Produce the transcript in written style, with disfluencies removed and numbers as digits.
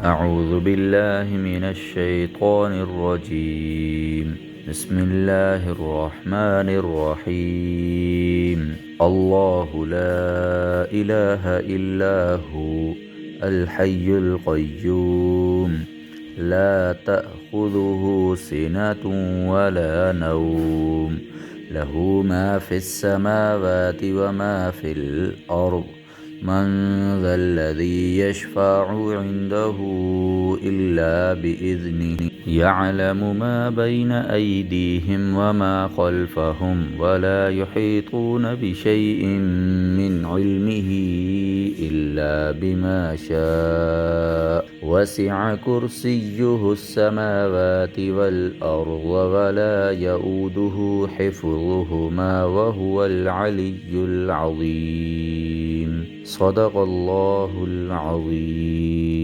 أعوذ بالله من الشيطان الرجيم. بسم الله الرحمن الرحيم. الله لا إله إلا هو الحي القيوم لا تأخذه سنة ولا نوم له ما في السماوات وما في الأرض من ذا الذي يشفع عنده إلا بإذنه يعلم ما بين أيديهم وما خلفهم ولا يحيطون بشيء من علمه إلا بما شاء وسع كرسيه السماوات والأرض ولا يؤوده حفظهما وهو العلي العظيم. صدق الله العظيم.